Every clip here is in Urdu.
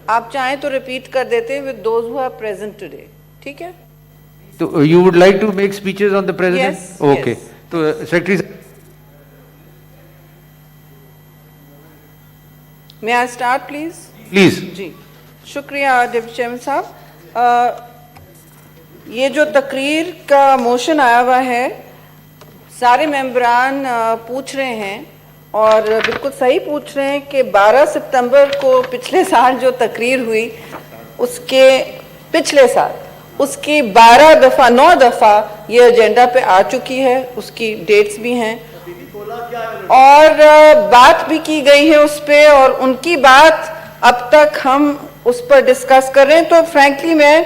آپ چاہیں تو ریپیٹ کر دیتے ہیں with those who are present today. ٹھیک ہے؟ So you would like to make speeches on the president? Yes, Okay. yes. So Secretary. May I start please? Please. جی شکریہ ڈپٹی چیئرمین صاحب. یہ جو تقریر کا موشن آیا ہوا ہے سارے ممبران پوچھ رہے ہیں اور بالکل صحیح پوچھ رہے ہیں کہ 12 ستمبر کو پچھلے سال جو تقریر ہوئی اس کے پچھلے سال اس کی 9 دفعہ یہ ایجنڈا پہ آ چکی ہے, اس کی ڈیٹس بھی ہیں اور بات بھی کی گئی ہے اس پہ, اور ان کی بات اب تک ہم اس پر ڈسکس کر رہے ہیں. تو فرینکلی میں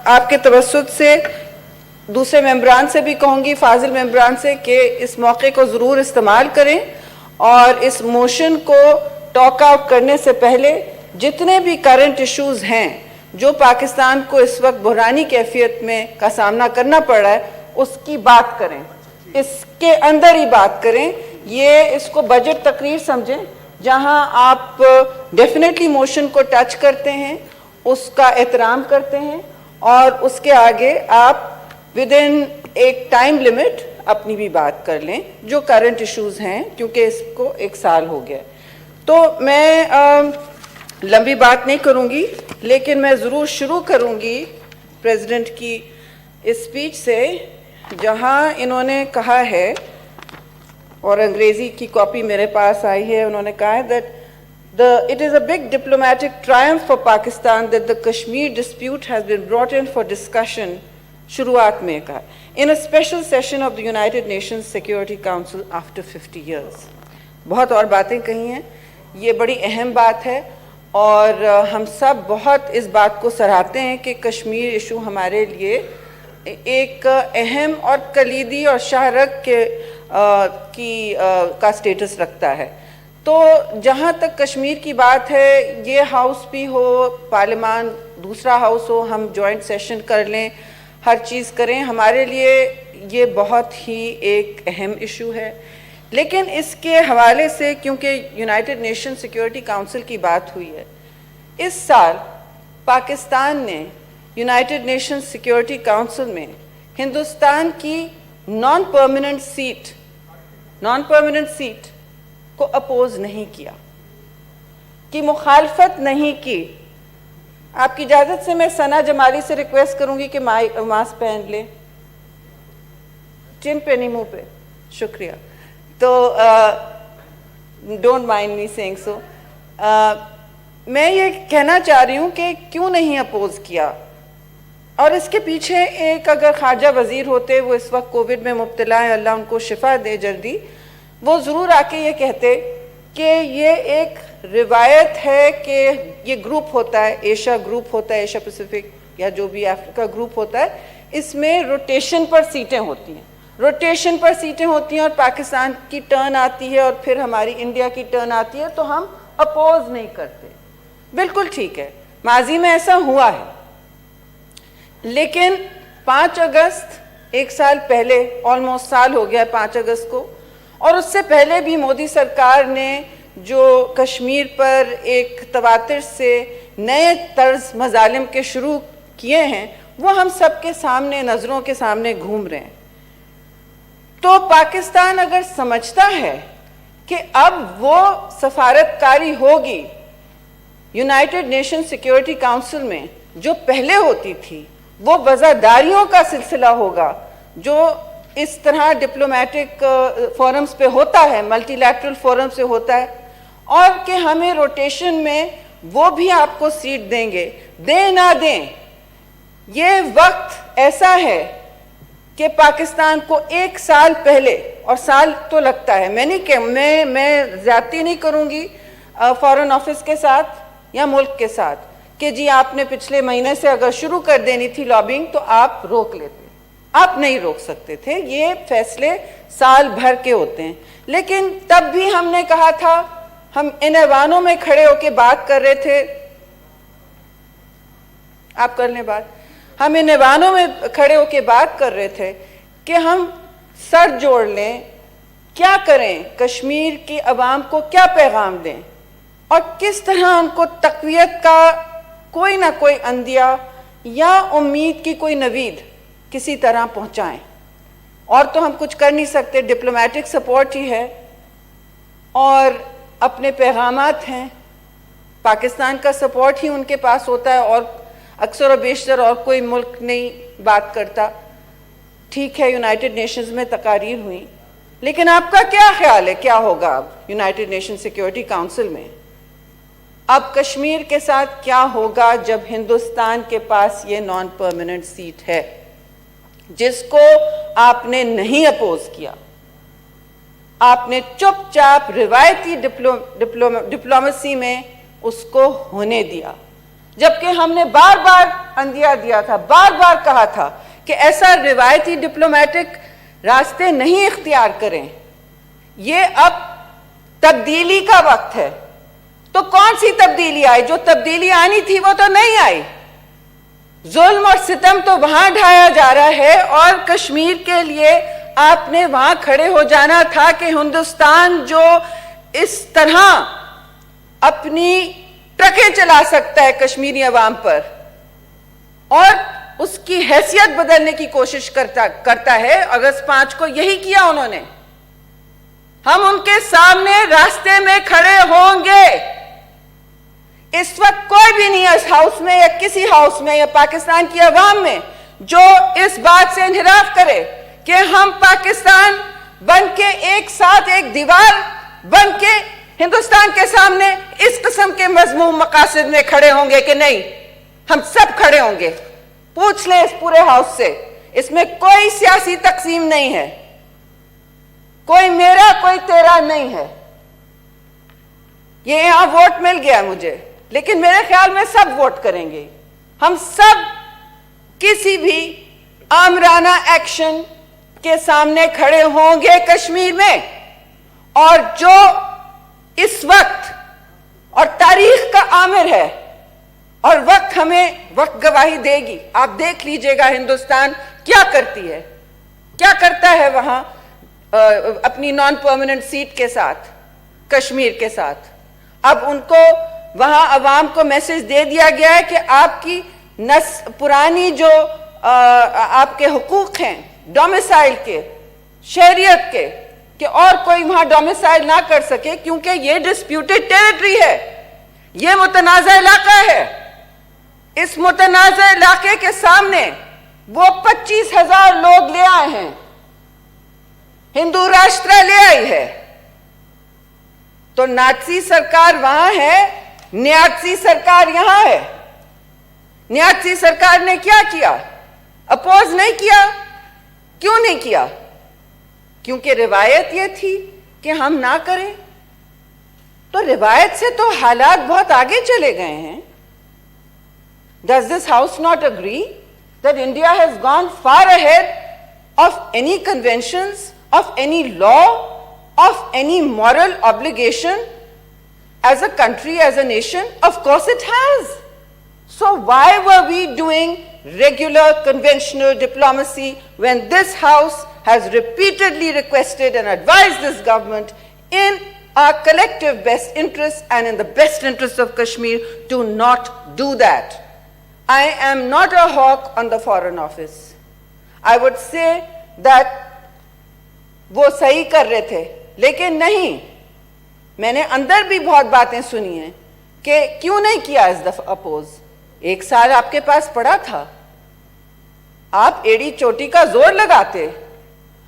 آپ کے توسط سے دوسرے ممبران سے بھی کہوں گی, فاضل ممبران سے, کہ اس موقع کو ضرور استعمال کریں اور اس موشن کو ٹاک آؤٹ کرنے سے پہلے جتنے بھی کرنٹ ایشوز ہیں جو پاکستان کو اس وقت بحرانی کیفیت میں کا سامنا کرنا پڑ رہا ہے اس کی بات کریں, اس کے اندر ہی بات کریں. یہ اس کو بجٹ تقریر سمجھیں جہاں آپ ڈیفینیٹلی موشن کو ٹچ کرتے ہیں, اس کا احترام کرتے ہیں اور اس کے آگے آپ ود ان ایک ٹائم لمٹ اپنی بھی بات کر لیں جو کرنٹ ایشوز ہیں, کیونکہ اس کو 1 سال ہو گیا. تو میں لمبی بات نہیں کروں گی, لیکن میں ضرور شروع کروں گی پریزیڈنٹ کی اسپیچ سے, جہاں انہوں نے کہا ہے, اور انگریزی کی کاپی میرے پاس آئی ہے, انہوں نے کہا ہے that it is a big diplomatic triumph for Pakistan that the Kashmir dispute has been brought in for discussion. شروعات میں کہا in a special session of the United Nations Security Council after 50 years. بہت اور باتیں کہی ہیں, یہ بڑی اہم بات ہے اور ہم سب بہت اس بات کو سراہتے ہیں کہ کشمیر ایشو ہمارے لیے ایک اہم اور کلیدی اور شاہ رگ کا سٹیٹس رکھتا ہے. تو جہاں تک کشمیر کی بات ہے, یہ ہاؤس بھی ہو, پارلیمان دوسرا ہاؤس ہو, ہم جوائنٹ سیشن کر لیں, ہر چیز کریں, ہمارے لیے یہ بہت ہی ایک اہم ایشو ہے. لیکن اس کے حوالے سے کیونکہ یونائٹڈ نیشن سیکیورٹی کاؤنسل کی بات ہوئی ہے, اس سال پاکستان نے یونائٹڈ نیشن سیکیورٹی کاؤنسل میں ہندوستان کی نان پرماننٹ سیٹ کو اپوز نہیں کیا, کی مخالفت نہیں کی. آپ کی اجازت سے میں ثنا جمالی سے ریکویسٹ کروں گی کہ ماسک پہن لیں, چن پہ نہیں منہ پہ, شکریہ. تو ڈونٹ مائنڈ می سیئنگ سو. میں یہ کہنا چاہ رہی ہوں کہ کیوں نہیں اپوز کیا, اور اس کے پیچھے ایک اگر خارجہ وزیر ہوتے, وہ اس وقت کووڈ میں مبتلا ہیں, اللہ ان کو شفا دے جلدی, وہ ضرور آ کے یہ کہتے کہ یہ ایک روایت ہے کہ یہ گروپ ہوتا ہے, ایشیا گروپ ہوتا ہے, ایشیا پیسیفک یا جو بھی افریقہ گروپ ہوتا ہے, اس میں روٹیشن پر سیٹیں ہوتی ہیں, اور پاکستان کی ٹرن آتی ہے اور پھر ہماری انڈیا کی ٹرن آتی ہے, تو ہم اپوز نہیں کرتے. بالکل ٹھیک ہے, ماضی میں ایسا ہوا ہے, لیکن 5 اگست 1 سال پہلے, آلموسٹ سال ہو گیا 5 اگست کو, اور اس سے پہلے بھی مودی سرکار نے جو کشمیر پر ایک تواتر سے نئے طرز مظالم کے شروع کیے ہیں, وہ ہم سب کے سامنے, نظروں کے سامنے گھوم رہے ہیں. تو پاکستان اگر سمجھتا ہے کہ اب وہ سفارتکاری ہوگی یونائٹڈ نیشن سیکیورٹی کاؤنسل میں جو پہلے ہوتی تھی, وہ وزاداریوں کا سلسلہ ہوگا جو اس طرح ڈپلومیٹک فورمز پہ ہوتا ہے, ملٹی لیٹرل فورم سے ہوتا ہے, اور کہ ہمیں روٹیشن میں وہ بھی آپ کو سیٹ دیں گے, دیں نہ دیں. یہ وقت ایسا ہے کہ پاکستان کو 1 سال پہلے, اور سال تو لگتا ہے, میں زیادتی نہیں کروں گی فارن آفس کے ساتھ یا ملک کے ساتھ کہ جی آپ نے پچھلے مہینے سے اگر شروع کر دینی تھی لابنگ تو آپ روک لیتے. آپ نہیں روک سکتے تھے, یہ فیصلے سال بھر کے ہوتے ہیں. لیکن تب بھی ہم نے کہا تھا, ہم ان ایوانوں میں کھڑے ہو کے بات کر رہے تھے, آپ کر لیں بات, ہم ان ایوانوں میں کھڑے ہو کے بات کر رہے تھے کہ ہم سر جوڑ لیں, کیا کریں, کشمیر کی عوام کو کیا پیغام دیں, اور کس طرح ان کو تقویت کا کوئی نہ کوئی اندیا یا امید کی کوئی نوید کسی طرح پہنچائیں. اور تو ہم کچھ کر نہیں سکتے، ڈپلومیٹک سپورٹ ہی ہے اور اپنے پیغامات ہیں. پاکستان کا سپورٹ ہی ان کے پاس ہوتا ہے اور اکثر و بیشتر اور کوئی ملک نہیں بات کرتا. ٹھیک ہے، یونائٹڈ نیشنز میں تقاریر ہوئیں، لیکن آپ کا کیا خیال ہے کیا ہوگا اب یونائٹڈ نیشن سیکیورٹی کاؤنسل میں؟ اب کشمیر کے ساتھ کیا ہوگا جب ہندوستان کے پاس یہ نان پرماننٹ سیٹ ہے جس کو آپ نے نہیں اپوز کیا؟ آپ نے چپ چاپ روایتی ڈپلومیسی میں اس کو ہونے دیا، جبکہ ہم نے بار بار اندیا دیا تھا، بار بار کہا تھا کہ ایسا روایتی ڈپلومیٹک راستے نہیں اختیار کریں. یہ اب تبدیلی کا وقت ہے. تو کون سی تبدیلی آئی؟ جو تبدیلی آنی تھی وہ تو نہیں آئی. ظلم اور ستم تو وہاں ڈھایا جا رہا ہے، اور کشمیر کے لیے آپ نے وہاں کھڑے ہو جانا تھا کہ ہندوستان جو اس طرح اپنی ٹرکیں چلا سکتا ہے کشمیری عوام پر اور اس کی حیثیت بدلنے کی کوشش کرتا ہے. اگست 5 کو یہی کیا انہوں نے. ہم ان کے سامنے راستے میں کھڑے ہوں گے. اس وقت کوئی بھی نہیں ہے اس ہاؤس میں یا کسی ہاؤس میں یا پاکستان کی عوام میں جو اس بات سے انحراف کرے کہ ہم پاکستان بن کے ایک ساتھ ایک دیوار بن کے ہندوستان کے سامنے اس قسم کے مذموم مقاصد میں کھڑے ہوں گے کہ نہیں. ہم سب کھڑے ہوں گے. پوچھ لیں اس پورے ہاؤس سے. اس میں کوئی سیاسی تقسیم نہیں ہے، کوئی میرا کوئی تیرا نہیں ہے. یہ یہاں ووٹ مل گیا مجھے، لیکن میرے خیال میں سب ووٹ کریں گے. ہم سب کسی بھی آمرانہ ایکشن کے سامنے کھڑے ہوں گے کشمیر میں. اور جو اس وقت اور تاریخ کا آمر ہے اور وقت ہمیں وقت گواہی دے گی. آپ دیکھ لیجئے گا ہندوستان کیا کرتی ہے، کیا کرتا ہے وہاں اپنی نان پرماننٹ سیٹ کے ساتھ کشمیر کے ساتھ. اب ان کو وہاں عوام کو میسج دے دیا گیا ہے کہ آپ کی پرانی جو آپ کے حقوق ہیں ڈومیسائل کے، شہریت کے، کہ اور کوئی وہاں ڈومیسائل نہ کر سکے کیونکہ یہ ڈسپیوٹڈ ٹیریٹری ہے، یہ متنازع علاقہ ہے. اس متنازع علاقے کے سامنے وہ 25,000 لوگ لے آئے ہیں، ہندو راشٹرا لے آئی ہے. تو نازی سرکار وہاں ہے، نیازی سرکار یہاں ہے. نیازی سرکار نے کیا کیا؟ اپوز نہیں کیا. کیوں نہیں کیا؟ کیونکہ روایت یہ تھی کہ ہم نہ کریں. تو روایت سے تو حالات بہت آگے چلے گئے ہیں. Does this house not agree that India has gone far ahead of any conventions, of any law, of any moral obligation as a country, as a nation? Of course it has. So why were we doing regular conventional diplomacy when this house has repeatedly requested and advised this government in our collective best interest and in the best interest of Kashmir to not do that? I am not a hawk on the Foreign Office. I would say that وہ صحیح کر رہے تھے، لیکن نہیں. میں نے اندر بھی بہت باتیں سنی ہیں کہ کیوں نہیں کیا اس دفعہ اپوز. 1 سال آپ کے پاس پڑا تھا، آپ ایڑی چوٹی کا زور لگاتے.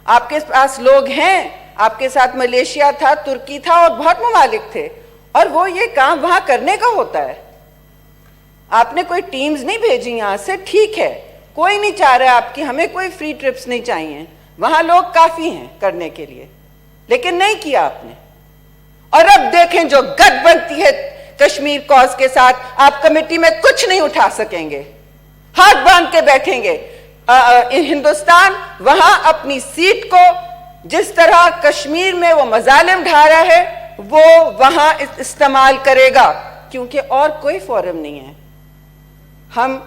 آپ کے پاس لوگ ہیں، آپ کے ساتھ ملیشیا تھا، ترکی تھا اور بہت ممالک تھے، اور وہ یہ کام وہاں کرنے کا ہوتا ہے. آپ نے کوئی ٹیمز نہیں بھیجی یہاں سے. ٹھیک ہے، کوئی نہیں چاہ رہا آپ کی، ہمیں کوئی فری ٹرپس نہیں چاہیے، وہاں لوگ کافی ہیں کرنے کے لیے، لیکن نہیں کیا آپ نے. اور اب دیکھیں جو گٹھ بنتی ہے کشمیر کاز کے ساتھ، آپ کمیٹی میں کچھ نہیں اٹھا سکیں گے، ہاتھ باندھ کے بیٹھیں گے. ہندوستان وہاں اپنی سیٹ کو جس طرح کشمیر میں وہ مظالم ڈھا رہا ہے وہ وہاں استعمال کرے گا، کیونکہ اور کوئی فورم نہیں ہے. ہم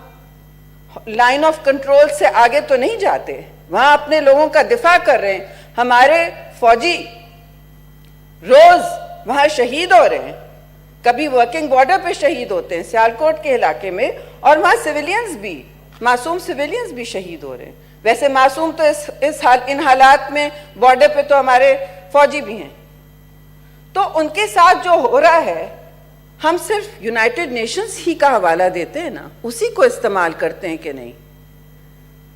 لائن آف کنٹرول سے آگے تو نہیں جاتے، وہاں اپنے لوگوں کا دفاع کر رہے ہیں. ہمارے فوجی روز وہاں شہید ہو رہے ہیں. کبھی ورکنگ بارڈر پہ شہید ہوتے ہیں سیالکوٹ کے علاقے میں, اور وہاں سویلینز بھی, معصوم سویلینز بھی شہید ہو رہے ہیں. ویسے معصوم تو ان حالات میں بارڈر پہ تو ہمارے فوجی بھی ہیں. تو ان کے ساتھ جو ہو رہا ہے, ہم صرف یونائٹڈ نیشنز ہی کا حوالہ دیتے ہیں نا, اسی کو استعمال کرتے ہیں کہ نہیں.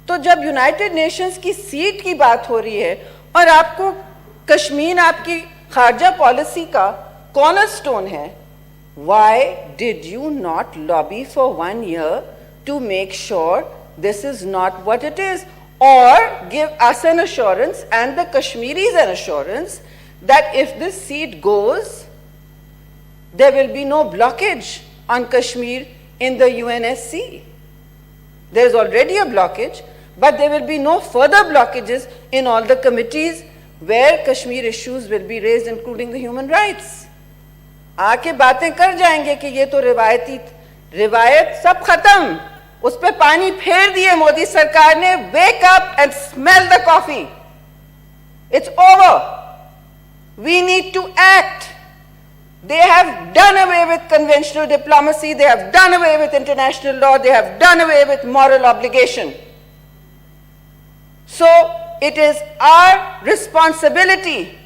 تو جب یونائٹڈ نیشنز کی سیٹ کی بات ہو رہی ہے اور آپ کو کشمیر آپ کی خارجہ پالیسی کا کارنر سٹون ہے, why did you not lobby for 1 year to make sure this is not what it is, or give us an assurance and the Kashmiris an assurance that if this seat goes, there will be no blockage on Kashmir in the UNSC. There is already a blockage, but there will be no further blockages in all the committees where Kashmir issues will be raised, including the human rights. آ کے باتیں کر جائیں گے کہ یہ تو روایت سب ختم, اس پہ پانی پھیر دیے مودی سرکار نے. wake up and smell the coffee. It's over. We need to act. They have done away with conventional diplomacy, they have done away with international law, they have done away with moral obligation. So it is our responsibility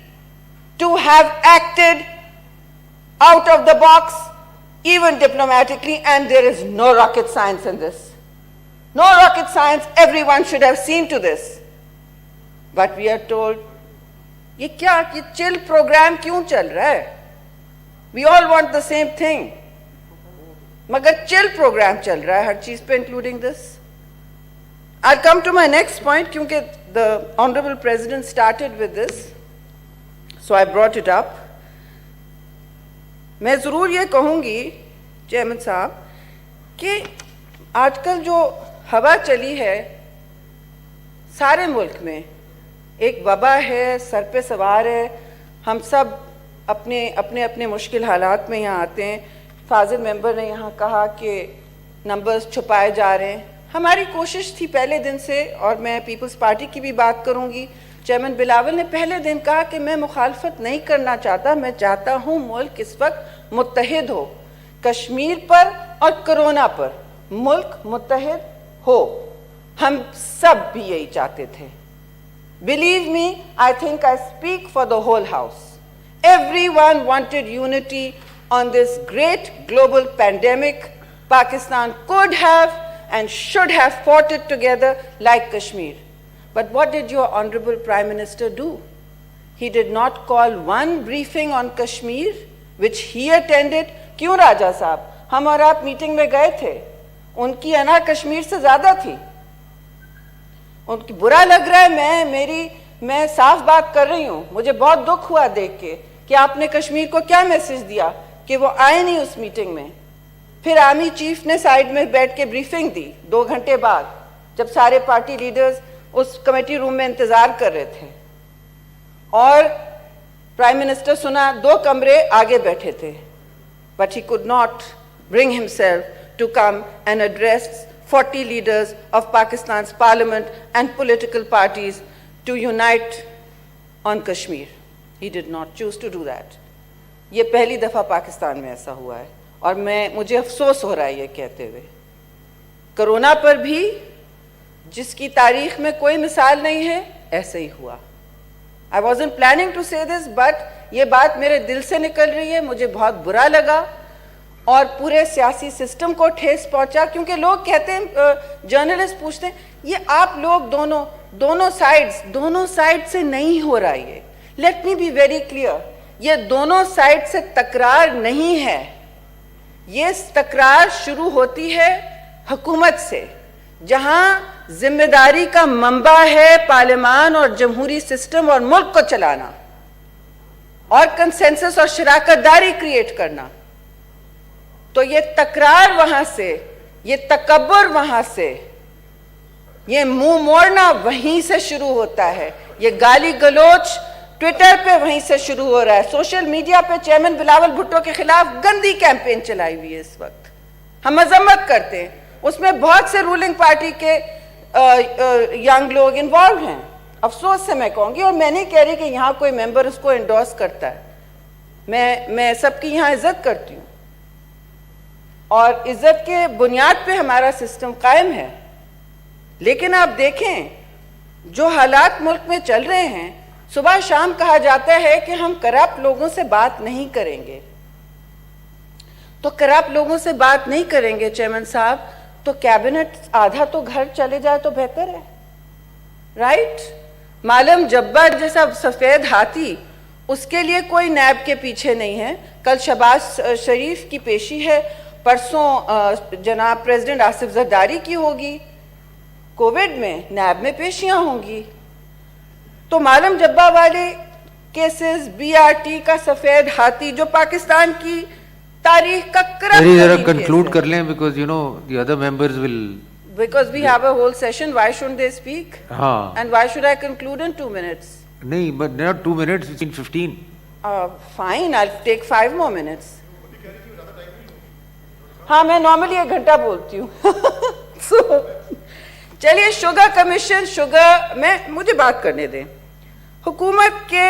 to have acted out of the box, even diplomatically, and there is no rocket science in this. No rocket science, everyone should have seen to this. But we are told, یہ کیا, یہ chill program کیوں چل رہا ہے؟ We all want the same thing. مگر chill program چل رہا ہے ہر چیز پہ, including this. I'll come to my next point, کیونکہ the Honorable President started with this, so I brought it up. میں ضرور یہ کہوں گی چیئرمین صاحب کہ آج کل جو ہوا چلی ہے سارے ملک میں, ایک وبا ہے, سر پہ سوار ہے, ہم سب اپنے مشکل حالات میں یہاں آتے ہیں. فاضل ممبر نے یہاں کہا کہ نمبرز چھپائے جا رہے ہیں. ہماری کوشش تھی پہلے دن سے, اور میں پیپلز پارٹی کی بھی بات کروں گی, چیئرمین بلاول نے پہلے دن کہا کہ میں مخالفت نہیں کرنا چاہتا, میں چاہتا ہوں ملک اس وقت متحد ہو, کشمیر پر اور کرونا پر ملک متحد ہو. ہم سب بھی یہی چاہتے تھے. Believe me, I think I speak for the whole house. Everyone wanted unity on this great global pandemic. Pakistan could have and should have fought it together like Kashmir. But what did your Honorable Prime Minister do? He did not call one briefing on Kashmir, which he attended. کیوں راجہ صاحب, ہم اور آپ میٹنگ میں گئے تھے, ان کی انا کشمیر سے زیادہ تھی. ان کی برا لگ رہا ہے, میں صاف بات کر رہی ہوں, مجھے بہت دکھ ہوا دیکھ کے کہ آپ نے کشمیر کو کیا میسج دیا کہ وہ آئے نہیں اس میٹنگ میں. پھر آرمی چیف نے سائیڈ میں بیٹھ کے بریفنگ دی 2 گھنٹے بعد, جب سارے پارٹی لیڈرز اس کمیٹی روم میں انتظار کر رہے تھے, اور پرائم منسٹر سنا 2 کمرے آگے بیٹھے تھے. But he could not bring himself to come and address 40 leaders of Pakistan's parliament and political parties to unite on Kashmir. He did not choose to do that. یہ پہلی دفعہ پاکستان میں ایسا ہوا ہے, اور مجھے افسوس ہو رہا ہے یہ کہتے ہوئے. کرونا پر بھی جس کی تاریخ میں کوئی مثال نہیں ہے, ایسے ہی ہوا. I wasn't planning to say this, but یہ بات میرے دل سے نکل رہی ہے, مجھے بہت برا لگا, اور پورے سیاسی سسٹم کو ٹھیس پہنچا. کیونکہ لوگ کہتے ہیں, جرنلسٹ پوچھتے ہیں, یہ آپ لوگ دونوں سائڈ سے نہیں ہو رہا. یہ let me be very clear, یہ دونوں سائڈ سے تکرار نہیں ہے. یہ تکرار شروع ہوتی ہے حکومت سے, جہاں ذمہ داری کا منبع ہے پارلیمان اور جمہوری سسٹم اور ملک کو چلانا, اور کنسنسس اور شراکت داری کریٹ کرنا. تو یہ تکرار وہاں سے, یہ تکبر وہاں سے, یہ منہ موڑنا وہیں سے شروع ہوتا ہے. یہ گالی گلوچ ٹویٹر پہ وہیں سے شروع ہو رہا ہے. سوشل میڈیا پہ چیئرمین بلاول بھٹو کے خلاف گندی کیمپین چلائی ہوئی ہے اس وقت. ہم مذمت کرتے ہیں, اس میں بہت سے رولنگ پارٹی کے ینگ لوگ انوالو ہیں. افسوس سے میں کہوں گی, اور میں نہیں کہہ رہی کہ یہاں کوئی ممبر اس کو انڈورس کرتا ہے, میں سب کی یہاں عزت کرتی ہوں, اور عزت کے بنیاد پہ ہمارا سسٹم قائم ہے. لیکن آپ دیکھیں جو حالات ملک میں چل رہے ہیں, صبح شام کہا جاتا ہے کہ ہم کرپٹ لوگوں سے بات نہیں کریں گے. تو کرپٹ لوگوں سے بات نہیں کریں گے چیئرمین صاحب, تو کیبنٹ آدھا تو گھر چلے جائے تو بہتر ہے, رائٹ؟ معلم جبار جیسا سفید ہاتھی, اس کے لیے کوئی نیب کے پیچھے نہیں ہے. کل شہباز شریف کی پیشی ہے, پرسوں جناب پریزیڈنٹ آصف زرداری کی ہوگی, کووڈ میں نیب میں پیشیاں ہوں گی. تو معلم جبا والے کیسز, بی آر ٹی کا سفید ہاتھی جو پاکستان کی تاریخ کا ذرا کنکلوڈ کر لیں, because you know the other members will. Because we have a whole session, why shouldn't they speak? ہاں, And why should I conclude in 2 minutes? نہیں, but not 2 minutes, it's in 15. Fine, I'll take 5 more minutes. ہاں, میں نارملی 1 گھنٹہ بولتی ہوں. چلیے, شوگر کمیشن, شوگر میں مجھے بات کرنے دیں. حکومت کے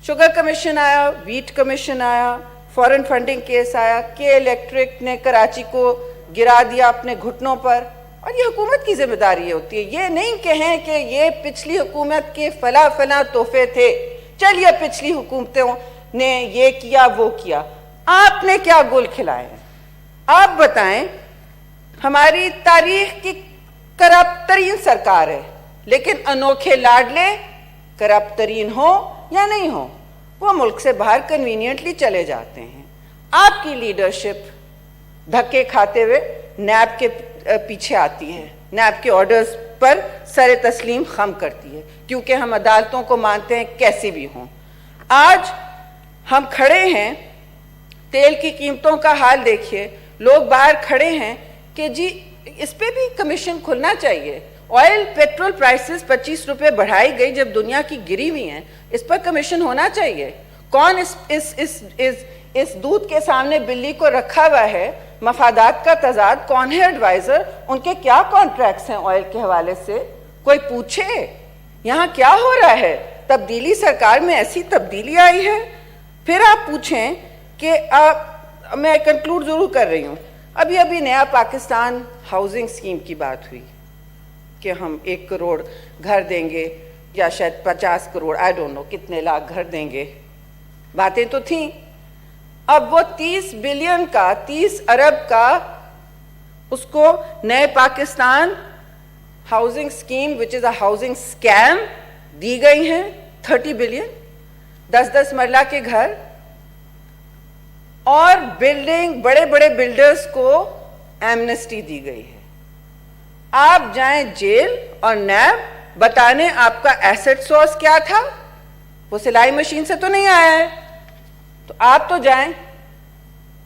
شوگر کمیشن آیا, ویٹ کمیشن آیا, فورن فنڈنگ کیس آیا, کے الیکٹرک نے کراچی کو گرا دیا اپنے گھٹنوں پر, اور یہ حکومت کی ذمہ داری ہوتی ہے. یہ نہیں کہیں کہ یہ پچھلی حکومت کے فلاں تحفے تھے, چلیے پچھلی حکومتوں نے یہ کیا وہ کیا. آپ نے کیا گل کھلائے ہیں؟ آپ بتائیں. ہماری تاریخ کی کرپٹ ترین سرکار ہے, لیکن انوکھے لاڈلے کرپٹ ترین ہو یا نہیں ہو, وہ ملک سے باہر کنوینئنٹلی چلے جاتے ہیں. آپ کی لیڈرشپ دھکے کھاتے ہوئے نیب کے پیچھے آتی ہے, نیب کے آرڈرز پر سر تسلیم خم کرتی ہے, کیونکہ ہم عدالتوں کو مانتے ہیں کیسی بھی ہوں. آج ہم کھڑے ہیں, تیل کی قیمتوں کا حال دیکھیے, لوگ باہر کھڑے ہیں کہ جی اس پہ بھی کمیشن کھلنا چاہیے. آئل پیٹرول پرائسز 25 روپے بڑھائی گئی جب دنیا کی گری ہوئی ہیں, اس پر کمیشن ہونا چاہیے. کون اس دودھ کے سامنے بلی کو رکھا ہوا ہے؟ مفادات کا تضاد, کون ہے ایڈوائزر, ان کے کیا کانٹریکٹس ہیں آئل کے حوالے سے؟ کوئی پوچھے یہاں کیا ہو رہا ہے؟ تبدیلی سرکار میں ایسی تبدیلی آئی ہے. پھر آپ پوچھیں کہ میں کنکلوڈ ضرور کر رہی ہوں, ابھی نیا پاکستان ہاؤسنگ اسکیم کی بات ہوئی کہ ہم 1 کروڑ گھر دیں گے, یا شاید 50 کروڑ, آئی ڈونٹ نو کتنے لاکھ گھر دیں گے. باتیں تو تھیں. اب وہ 30 بلین کا, 30 ارب کا, اس کو نئے پاکستان ہاؤسنگ اسکیم وچ از اے ہاؤسنگ اسکیم دی گئی ہیں. 30 بلین, 10 مرلہ کے گھر, اور بلڈنگ بڑے بڑے بلڈرز کو ایمنسٹی دی گئی ہے. آپ جائیں جیل اور نیب بتانے آپ کا ایسٹ سورس کیا تھا, وہ سلائی مشین سے تو نہیں آیا ہے. تو آپ تو جائیں,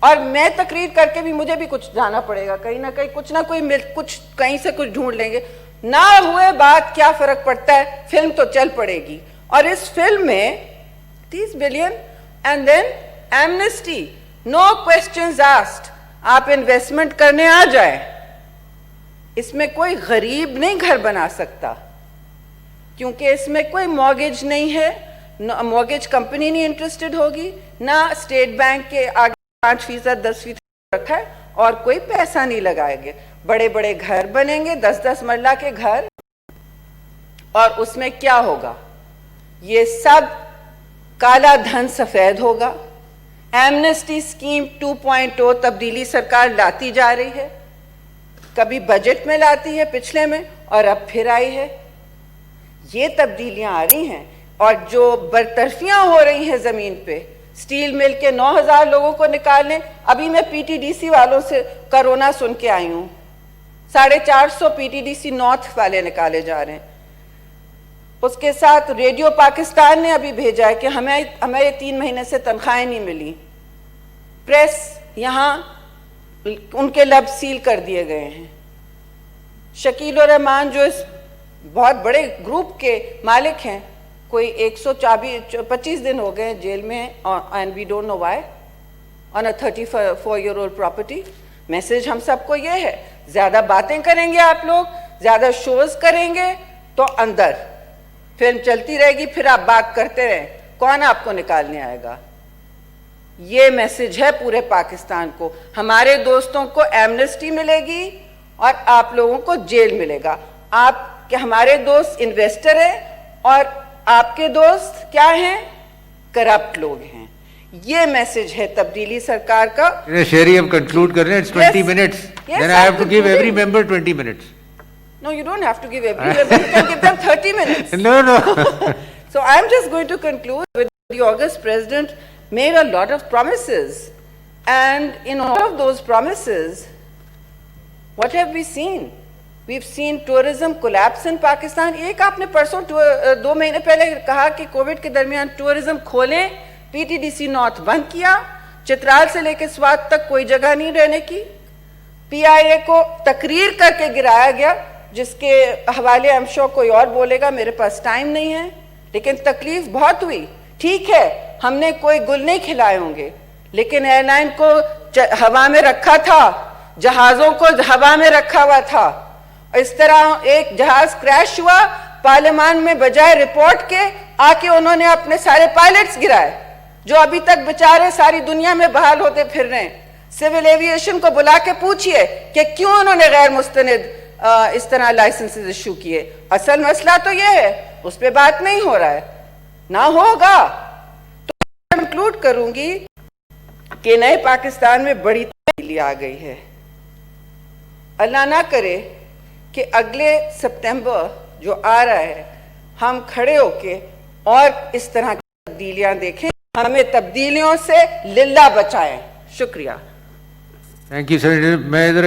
اور میں تقریر کر کے بھی مجھے بھی کچھ جانا پڑے گا, کہیں نہ کہیں کچھ نہ کوئی کچھ کہیں سے کچھ ڈھونڈ لیں گے. نہ ہوئے بات کیا فرق پڑتا ہے, فلم تو چل پڑے گی. اور اس فلم میں 30 billion and then amnesty, no questions asked. آپ انویسٹمنٹ کرنے آ جائیں, اس میں کوئی غریب نہیں گھر بنا سکتا, کیونکہ اس میں کوئی مورگیج نہیں ہے, مورگیج کمپنی نہیں انٹرسٹڈ ہوگی, نہ اسٹیٹ بینک کے آگے 5% 10% رکھا ہے, اور کوئی پیسہ نہیں لگائے گے. بڑے بڑے گھر بنیں گے, 10 مرلہ کے گھر, اور اس میں کیا ہوگا؟ یہ سب کالا دھن سفید ہوگا. ایمنسٹی اسکیم 2.0 تبدیلی سرکار لاتی جا رہی ہے, کبھی بجٹ میں لاتی ہے پچھلے میں, اور اب پھر آئی ہے. یہ تبدیلیاں آ رہی ہیں, اور جو برطرفیاں ہو رہی ہیں زمین پہ, سٹیل مل کے 9,000 لوگوں کو نکالنے. ابھی میں پی ٹی ڈی سی والوں سے کرونا سن کے آئی ہوں, 450 P T D C north والے نکالے جا رہے ہیں. اس کے ساتھ ریڈیو پاکستان نے ابھی بھیجا ہے کہ ہمیں 3 مہینے سے تنخواہیں نہیں ملی. پریس یہاں ان کے لب سیل کر دیے گئے ہیں. شکیل الرحمان جو اس بہت بڑے گروپ کے مالک ہیں, کوئی 125 دن ہو گئے جیل میں, and we don't know why, on a 34-year-old property. Message ہم سب کو یہ ہے, زیادہ باتیں کریں گے آپ لوگ, زیادہ شوز کریں گے تو اندر فلم چلتی رہے گی, پھر آپ بات کرتے رہیں, کون آپ کو نکالنے آئے گا؟ یہ میسج ہے پورے پاکستان کو. ہمارے دوستوں کو ایمنسٹی ملے گی اور آپ لوگوں کو جیل ملے گا. آپ کہ ہمارے دوست انویسٹر ہیں اور آپ کے دوست کیا ہیں؟ کرپٹ لوگ ہیں. یہ میسج ہے تبدیلی سرکار کا. شہری اب کنکلوڈ کر رہے ہیں. It's 20 Yes. minutes. Yes, Then I have to I'm give every concluding. member 20 minutes. No, you don't have to give every member. You can give them 30 minutes. No. So I'm just going to conclude with the August president made a lot of promises. And in all of those promises, what have we seen? We've seen tourism collapse in Pakistan. ایک آپ نے پرسوں 2 مہینے پہلے کہا کہ کووڈ کے درمیان ٹورزم کھولیں, P T D C north بند کیا, چترال سے لے کے سوات تک کوئی جگہ نہیں رہنے کی. پی آئی اے کو تقریر کر کے گرایا گیا, جس کے حوالے ہم شو کوئی اور بولے گا, میرے پاس ٹائم نہیں ہے, لیکن تکلیف بہت ہوئی. ٹھیک ہے, ہم نے کوئی گل نہیں کھلائے ہوں گے, لیکن ایئر لائن کو ہوا میں رکھا تھا, جہازوں کو ہوا میں رکھا ہوا تھا. اس طرح ایک جہاز کریش ہوا, پارلیمان میں بجائے رپورٹ کے آ کے انہوں نے اپنے سارے پائلٹس گرائے, جو ابھی تک بیچارے ساری دنیا میں بحال ہوتے پھر رہے ہیں. سول ایویشن کو بلا کے پوچھئے کہ کیوں انہوں نے غیر مستند اس طرح لائسنسز ایشو کیے. اصل مسئلہ تو یہ ہے, اس پہ بات نہیں ہو رہا ہے, نہ ہوگا. تو کنکلوڈ کروں گی کہ نئے پاکستان میں بڑی تبدیلی آ گئی ہے. اللہ نہ کرے کہ اگلے سپتمبر جو آ رہا ہے ہم کھڑے ہو کے اور اس طرح کی تبدیلیاں دیکھیں. ہمیں تبدیلیوں سے للہ بچائیں. شکریہ. Thank you, Senator. میں ادھر